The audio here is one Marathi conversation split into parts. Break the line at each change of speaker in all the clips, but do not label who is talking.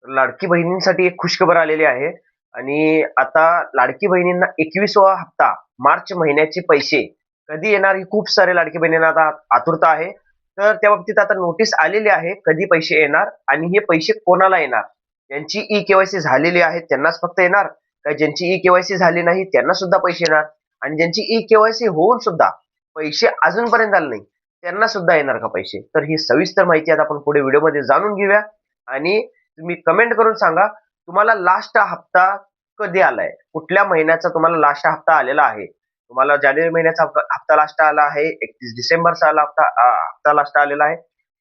लाडकी बहिणींसाठी एक खुशखबर आलेली आहे आणि आता लाडकी बहिणींना 21वा हप्ता मार्च महिन्याचे पैसे कधी येणार ही खूप सारे लाडकी बहिणींना आता आतुरता आहे. तर त्या बाबतीत आता नोटीस आलेली आहे कधी पैसे येणार आणि हे पैसे कोणाला येणार? ज्यांची ई-के-वाय-सी झालेली आहे त्यांनाच फक्त येणार का ज्यांची ई-के-वाय-सी झाली नाही त्यांना सुद्धा पैसे येणार? आणि ज्यांची ई-के-वाय-सी होऊन सुद्धा पैसे अजूनपर्यंत आले नाही त्यांना सुद्धा येणार का पैसे? तर ही सविस्तर माहिती आता आपण पुढे व्हिडिओमध्ये जाणून घेऊया आणि तुम्ही कमेंट करून सांगा तुम्हाला लास्ट हप्ता कधी आलाय? कुठल्या महिन्याचा तुम्हाला लास्ट हप्ता आलेला आहे? तुम्हाला जानेवारी महिन्याचा हप्ता लास्ट आला आहे, 31 डिसेंबरचा हप्ता लास्ट आलेला आहे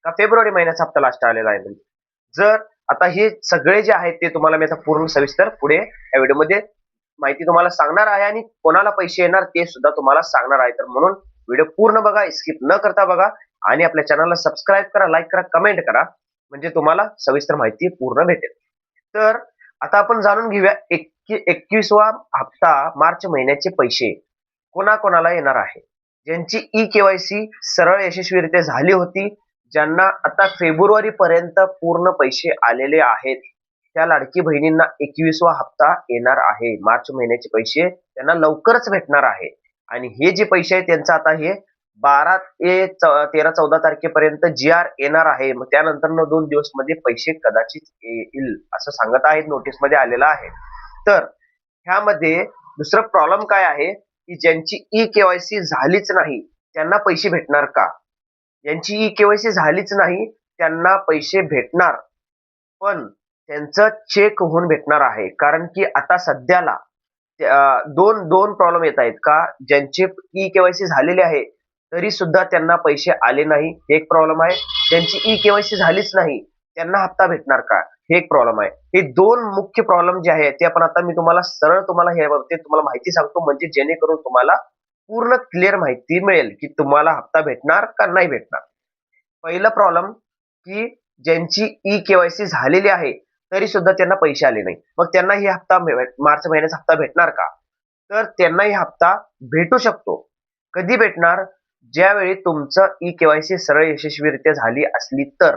का फेब्रुवारी महिन्याचा हप्ता लास्ट आलेला आहे? जर आता हे सगळे जे आहेत ते तुम्हाला मी आता पूर्ण सविस्तर पुढे या व्हिडिओमध्ये माहिती तुम्हाला सांगणार आहे आणि कोणाला पैसे येणार ते सुद्धा तुम्हाला सांगणार आहे. तर म्हणून व्हिडिओ पूर्ण बघा, स्किप न करता बघा आणि आपल्या चॅनलला सबस्क्राईब करा, लाईक करा, कमेंट करा म्हणजे तुम्हाला सविस्तर माहिती पूर्ण भेटेल. तर आता आपण जाणून घेऊया 21वा हप्ता मार्च महिन्याचे पैसे कोणाकोणाला येणार आहे. ज्यांची ई-के-वाय-सी सरळ यशस्वीरित्या झाली होती, ज्यांना आता फेब्रुवारी पर्यंत पूर्ण पैसे आलेले आहेत, त्या लाडकी बहिणींना 21वा हप्ता येणार आहे. मार्च महिन्याचे पैसे त्यांना लवकरच भेटणार आहे आणि हे जे पैसे आहेत त्यांचं आता हे 12 ते 13-14 तारखेपर्यंत जी-आर येणार आहे. मग त्यानंतर 2 दिवस मध्ये पैसे कदाचित येईल असं सांगत आहेत, नोटीसमध्ये आलेलं आहे. तर ह्यामध्ये दुसरं प्रॉब्लेम काय आहे की ज्यांची ई-के-वाय-सी झालीच नाही त्यांना पैसे भेटणार का? ज्यांची ई-के-वाय-सी झालीच नाही त्यांना पैसे भेटणार, पण त्यांचं चेक होऊन भेटणार आहे. कारण की आता सध्याला दोन प्रॉब्लेम येत आहेत का ज्यांचे ई-के-वाय-सी झालेले आहे तरी सुद्धा त्यांना पैसे आले नाही, हे एक प्रॉब्लेम आहे. ज्यांची ई-के-वाय-सी झालीच नाही त्यांना हप्ता भेटणार का? हे एक प्रॉब्लेम आहे. हे दोन मुख्य प्रॉब्लेम जे आहेत ते आपण आता मी तुम्हाला सरळ तुम्हाला हे बाबतीत तुम्हाला माहिती सांगतो म्हणजे जेणेकरून तुम्हाला पूर्ण क्लिअर माहिती मिळेल की तुम्हाला हप्ता भेटणार का नाही भेटणार. पहिला प्रॉब्लेम की ज्यांची ई-के-वाय-सी झालेली आहे तरी सुद्धा त्यांना पैसे आले नाही. मग त्यांना ही हप्ता मार्च महिन्याचा हप्ता भेटणार का? तर त्यांना ही हप्ता भेटू शकतो. कधी भेटणार? ज्यावेळी तुमचं ई-के-वाय-सी सरळ यशस्वीरित्या झाली असली तर.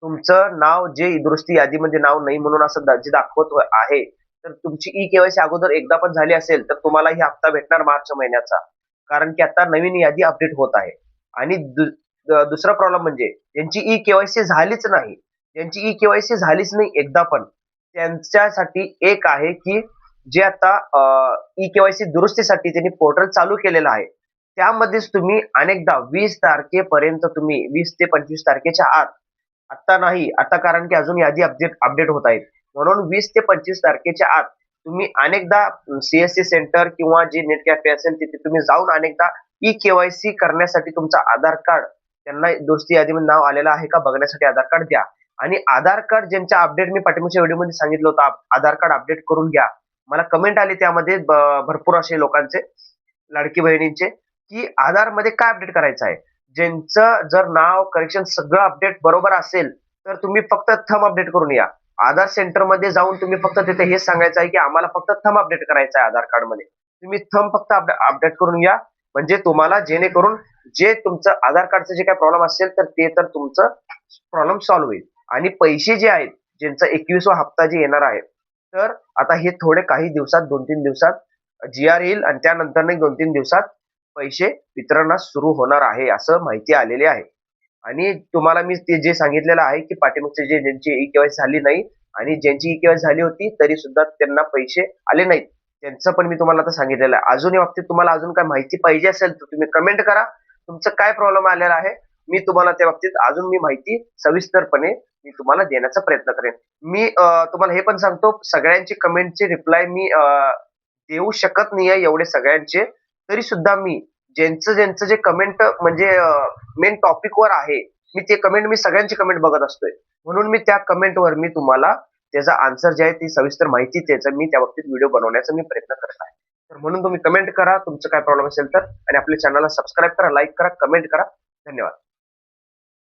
तुमचं नाव जे दुरुस्ती यादीमध्ये नाव नाही म्हणून असं जे दाखवत आहे, तर तुमची ई-के-वाय-सी अगोदर एकदा पण झाली असेल तर तुम्हाला ही हप्ता भेटणार मार्च महिन्याचा. कारण की आता नवीन यादी अपडेट होत आहे. आणि दुसरा प्रॉब्लेम म्हणजे ज्यांची ई-के-वाय-सी झालीच नाही, ज्यांची ई-के-वाय-सी झालीच नाही एकदा पण, त्यांच्यासाठी एक आहे की जे आता ई-के-वाय-सी दुरुस्तीसाठी त्यांनी पोर्टल चालू केलेलं आहे. त्यामध्येच तुम्ही अनेकदा 20 तारखेपर्यंत तुम्ही 20 ते 25 तारखेच्या आत, आता नाही, आता कारण की अजून यादी अपडेट होत आहेत. म्हणून 20 ते 25 तारखेच्या आत तुम्ही अनेकदा सी-एस-सी सेंटर किंवा जे नेट कॅफे असेल तिथे तुम्ही जाऊन अनेकदा ई-के-वाय-सी करण्यासाठी तुमचं आधार कार्ड त्यांना दुरुस्ती यादीमध्ये नाव आलेलं आहे का बघण्यासाठी आधार कार्ड द्या. आणि आधार कार्ड ज्यांच्या अपडेट मी पाठीमागच्या व्हिडिओमध्ये सांगितलं होतं आधार कार्ड अपडेट करून घ्या. मला कमेंट आले त्यामध्ये भरपूर असे लोकांचे, लाडकी बहिणींचे, की आधार मध्ये काय अपडेट करायचं आहे. ज्यांचं जर नाव करेक्शन सगळं अपडेट बरोबर असेल तर तुम्ही फक्त थंब अपडेट करून या. आधार सेंटर मध्ये जाऊन तुम्ही फक्त तिथे हेच सांगायचं आहे की आम्हाला फक्त थंब अपडेट करायचं आहे आधार कार्ड मध्ये. तुम्ही थंब फक्त अपडेट करून या म्हणजे तुम्हाला जेणेकरून जे तुमचं आधार कार्डचं जे काही प्रॉब्लेम असेल तर ते तर तुमचं प्रॉब्लेम सॉल्व्ह होईल. आणि पैसे जे आहेत ज्यांचा 21वा हप्ता जे येणार आहे तर आता हे थोडे काही दिवसात 2-3 दिवसात जी-आर येईल आणि त्यानंतर 2-3 दिवसात पैसे वितरणास सुरू होणार आहे असं माहिती आलेली आहे. आणि तुम्हाला मी ते जे सांगितलेलं आहे की पाठीमागचे ज्यांची ई-के-वाय-सी झाली नाही आणि ज्यांची ई-के-वाय-सी झाली होती तरी सुद्धा त्यांना पैसे आले नाहीत, त्यांचं पण मी तुम्हाला आता सांगितलेलं आहे. अजून या बाबतीत तुम्हाला अजून काय माहिती पाहिजे असेल तर तुम्ही कमेंट करा. तुमचं काय प्रॉब्लेम आलेला आहे मी तुम्हाला त्या बाबतीत अजून मी माहिती सविस्तरपणे मी तुम्हाला देण्याचा प्रयत्न करेन. मी तुम्हाला हे पण सांगतो सगळ्यांची कमेंटचे रिप्लाय मी देऊ शकत नाहीये एवढे सगळ्यांचे. तरी सुद्धा मी ज्यांचं जे कमेंट म्हणजे मेन टॉपिकवर आहे ते कमेंट मी सगळ्यांची कमेंट बघत असतोय. म्हणून मी त्या कमेंटवर मी तुम्हाला त्याचा आन्सर जे आहे ती सविस्तर माहिती त्याचा मी त्या बाबतीत व्हिडिओ बनवण्याचा मी प्रयत्न करत आहे. तर म्हणून तुम्ही कमेंट करा तुमचं काय प्रॉब्लेम असेल तर आणि आपल्या चॅनलला सबस्क्राईब करा, लाईक करा, कमेंट करा. धन्यवाद.